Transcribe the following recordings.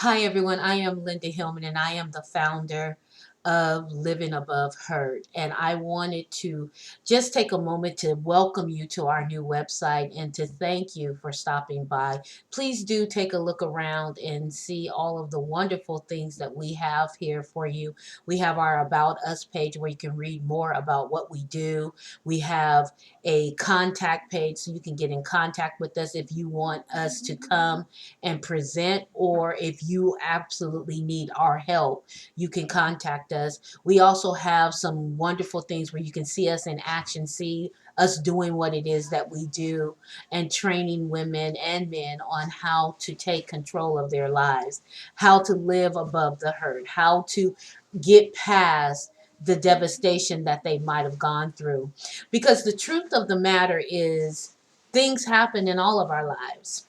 Hi, everyone. I am Linda Hillman, and I am the founder of Living Above Hurt. And I wanted to just take a moment to welcome you to our new website and to thank you for stopping by. Please do take a look around and see all of the wonderful things that we have here for you. We have our About Us page where you can read more about what we do. We have a contact page so you can get in contact with us if you want us to come and present, or if you absolutely need our help, you can contact us. We also have some wonderful things where you can see us in action, see us doing what it is that we do, and training women and men on how to take control of their lives, how to live above the hurt, how to get past the devastation that they might have gone through. Because the truth of the matter is, things happen in all of our lives,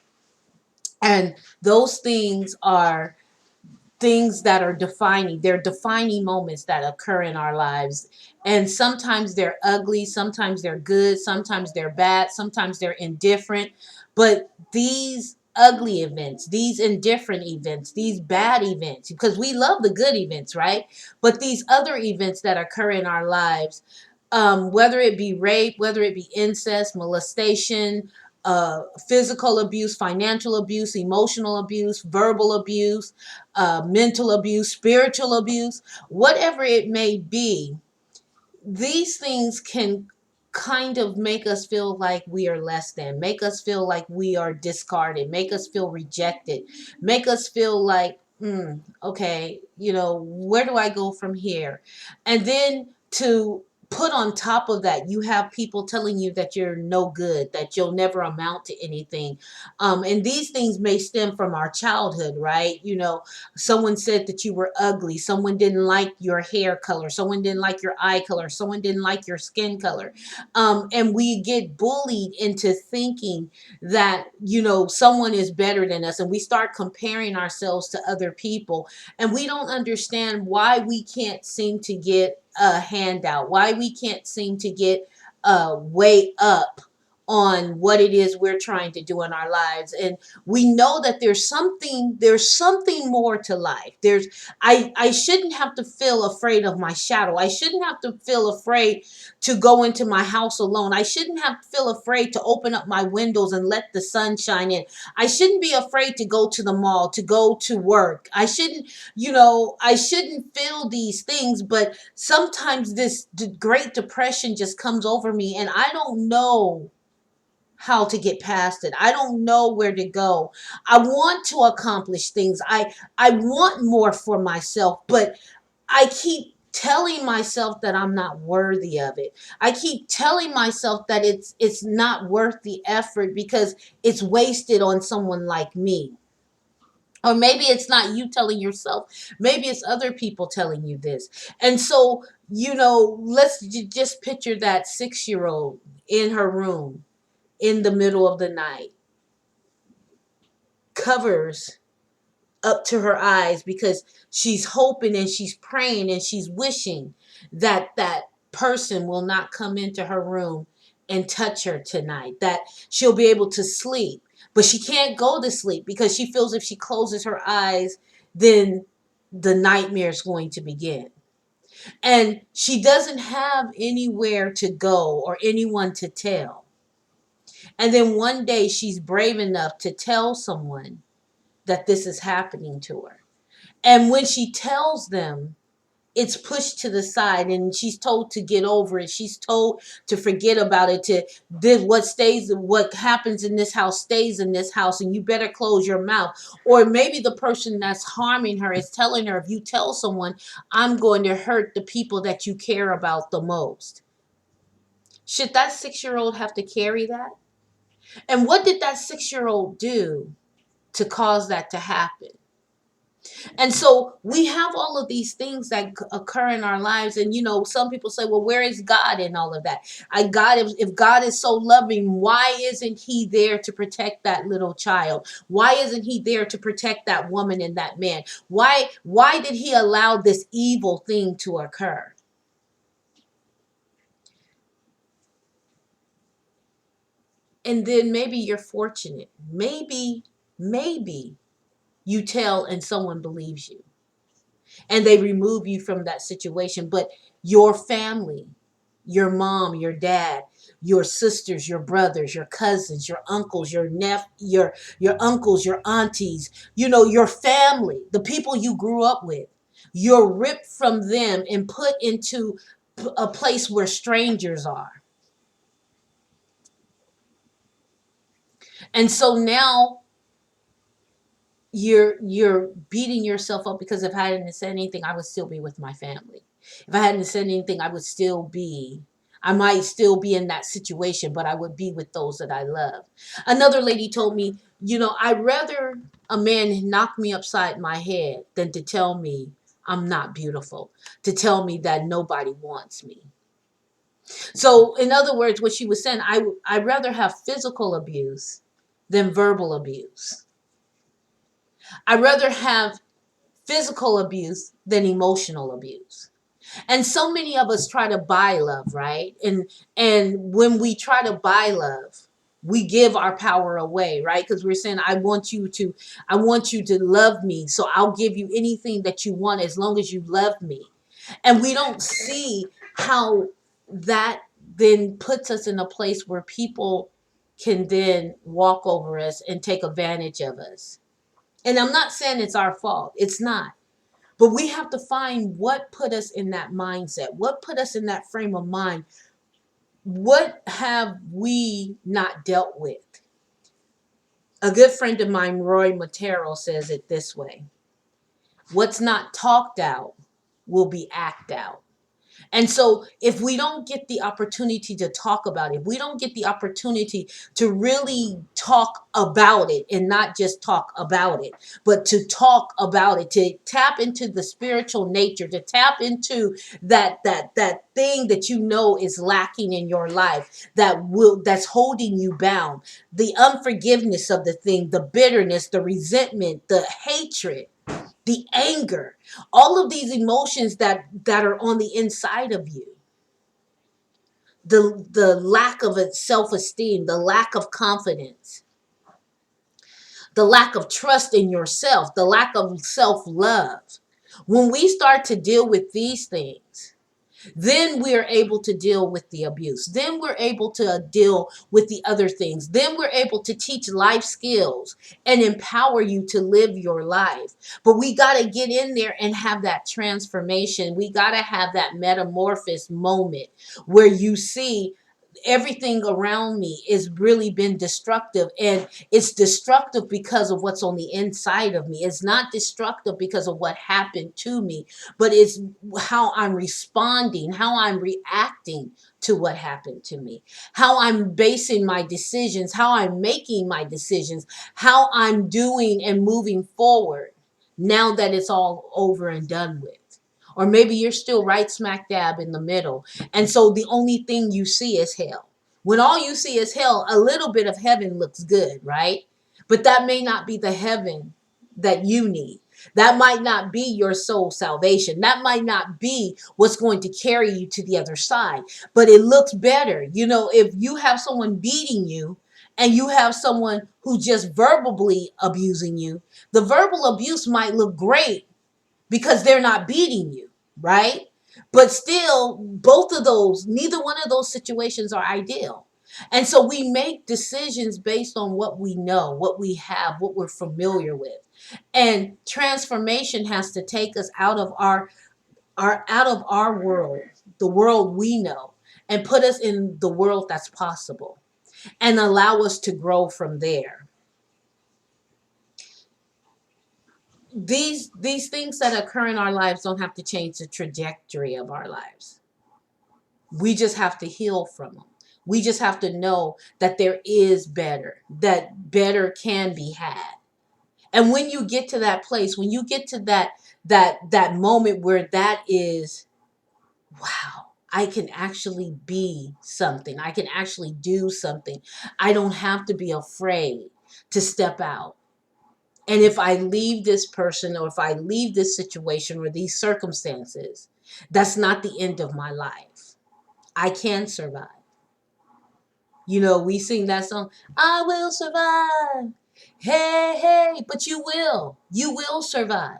and those things are things that are defining. They're defining moments that occur in our lives. And sometimes they're ugly, sometimes they're good, sometimes they're bad, sometimes they're indifferent. But these ugly events, these indifferent events, these bad events, because we love the good events, right? But these other events that occur in our lives, whether it be rape, whether it be incest, molestation, physical abuse, financial abuse, emotional abuse, verbal abuse, mental abuse, spiritual abuse, whatever it may be, these things can kind of make us feel like we are less than, make us feel like we are discarded, make us feel rejected, make us feel like, okay, where do I go from here? And then to put on top of that, you have people telling you that you're no good, that you'll never amount to anything. And these things may stem from our childhood, right? Someone said that you were ugly. Someone didn't like your hair color. Someone didn't like your eye color. Someone didn't like your skin color. And we get bullied into thinking that, someone is better than us. And we start comparing ourselves to other people. And we don't understand why we can't seem to get a handout, why we can't seem to get a way up on what it is we're trying to do in our lives. And we know that there's something more to life. I shouldn't have to feel afraid of my shadow. I shouldn't have to feel afraid to go into my house alone. I shouldn't have to feel afraid to open up my windows and let the sun shine in. I shouldn't be afraid to go to the mall, to go to work. I shouldn't feel these things. But sometimes this great depression just comes over me, and I don't know how to get past it. I don't know where to go. I want to accomplish things. I want more for myself, but I keep telling myself that I'm not worthy of it. I keep telling myself that it's not worth the effort because it's wasted on someone like me. Or maybe it's not you telling yourself. Maybe it's other people telling you this. And so, let's just picture that 6-year-old in her room in the middle of the night, covers up to her eyes because she's hoping and she's praying and she's wishing that that person will not come into her room and touch her tonight, that she'll be able to sleep. But she can't go to sleep because she feels if she closes her eyes, then the nightmare is going to begin. And she doesn't have anywhere to go or anyone to tell. And then one day she's brave enough to tell someone that this is happening to her. And when she tells them, it's pushed to the side and she's told to get over it. She's told to forget about it, to this what happens in this house stays in this house, and you better close your mouth. Or maybe the person that's harming her is telling her, if you tell someone, I'm going to hurt the people that you care about the most. Should that 6-year-old have to carry that? And what did that 6-year-old do to cause that to happen? And so we have all of these things that occur in our lives. And, some people say, well, where is God in all of that? If God is so loving, why isn't he there to protect that little child? Why isn't he there to protect that woman and that man? Why did he allow this evil thing to occur? And then maybe you're fortunate. Maybe you tell and someone believes you and they remove you from that situation. But your family, your mom, your dad, your sisters, your brothers, your cousins, your uncles, your uncles, your aunties, your family, the people you grew up with, you're ripped from them and put into a place where strangers are. And so now you're beating yourself up because if I hadn't said anything, I would still be with my family. If I hadn't said anything, I might still be in that situation, but I would be with those that I love. Another lady told me, I'd rather a man knock me upside my head than to tell me I'm not beautiful, to tell me that nobody wants me. So, in other words, what she was saying, I'd rather have physical abuse than verbal abuse. I'd rather have physical abuse than emotional abuse. And so many of us try to buy love, right? And when we try to buy love, we give our power away, right? Because we're saying, I want you to love me, so I'll give you anything that you want as long as you love me. And we don't see how that then puts us in a place where people can then walk over us and take advantage of us. And I'm not saying it's our fault. It's not. But we have to find what put us in that mindset. What put us in that frame of mind? What have we not dealt with? A good friend of mine, Roy Montero, says it this way: what's not talked out will be acted out. And so if we don't get the opportunity to talk about it, if we don't get the opportunity to really talk about it and not just talk about it, but to talk about it, to tap into the spiritual nature, to tap into that thing that is lacking in your life, that's holding you bound, the unforgiveness of the thing, the bitterness, the resentment, the hatred, the anger, all of these emotions that are on the inside of you, the lack of self-esteem, the lack of confidence, the lack of trust in yourself, the lack of self-love. When we start to deal with these things, then we're able to deal with the abuse. Then we're able to deal with the other things. Then we're able to teach life skills and empower you to live your life. But we got to get in there and have that transformation. We got to have that metamorphosis moment where you see everything around me is really been destructive, and it's destructive because of what's on the inside of me. It's not destructive because of what happened to me, but it's how I'm responding, how I'm reacting to what happened to me, how I'm basing my decisions, how I'm making my decisions, how I'm doing and moving forward now that it's all over and done with. Or maybe you're still right smack dab in the middle. And so the only thing you see is hell. When all you see is hell, a little bit of heaven looks good, right? But that may not be the heaven that you need. That might not be your soul salvation. That might not be what's going to carry you to the other side. But it looks better. If you have someone beating you and you have someone who just verbally abusing you, the verbal abuse might look great because they're not beating you, right? But still, neither one of those situations are ideal. And so we make decisions based on what we know, what we have, what we're familiar with. And transformation has to take us out of our world, the world we know, and put us in the world that's possible and allow us to grow from there. These things that occur in our lives don't have to change the trajectory of our lives. We just have to heal from them. We just have to know that there is better, that better can be had. And when you get to that place, when you get to that moment where that is, wow, I can actually be something. I can actually do something. I don't have to be afraid to step out. And if I leave this person, or if I leave this situation or these circumstances, that's not the end of my life. I can survive. We sing that song, I will survive. Hey, hey, but you will. You will survive.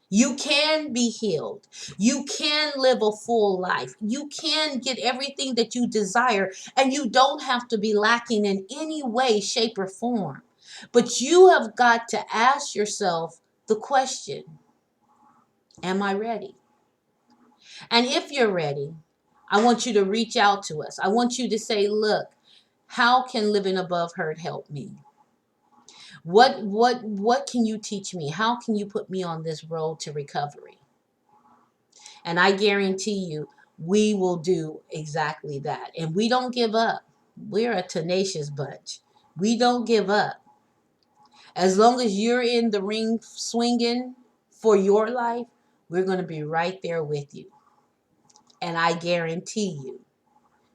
You can be healed. You can live a full life. You can get everything that you desire, and you don't have to be lacking in any way, shape, or form. But you have got to ask yourself the question, am I ready? And if you're ready, I want you to reach out to us. I want you to say, look, how can living above hurt help me? What can you teach me? How can you put me on this road to recovery? And I guarantee you, we will do exactly that. And we don't give up. We're a tenacious bunch. We don't give up. As long as you're in the ring swinging for your life, we're going to be right there with you. And I guarantee you,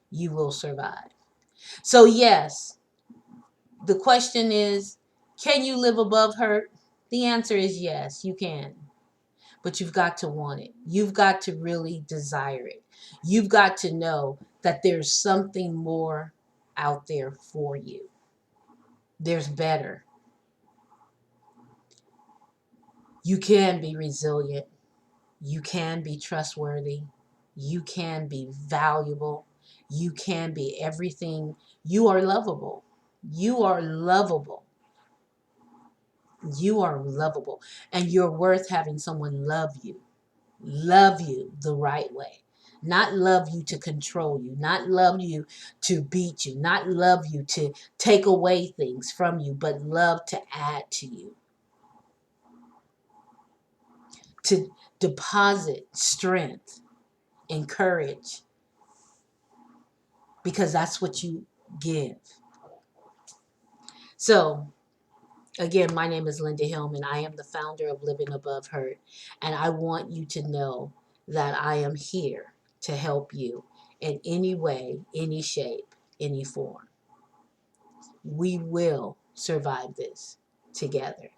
you will survive. So, yes, the question is, can you live above hurt? The answer is yes, you can. But you've got to want it. You've got to really desire it. You've got to know that there's something more out there for you. There's better. You can be resilient. You can be trustworthy. You can be valuable. You can be everything. You are lovable. You are lovable. You are lovable. And you're worth having someone love you the right way. Not love you to control you, not love you to beat you, not love you to take away things from you, but love to add to you, to deposit strength and courage, because that's what you give. So, again, my name is Linda Hillman. I am the founder of Living Above Hurt, and I want you to know that I am here to help you in any way, any shape, any form. We will survive this together.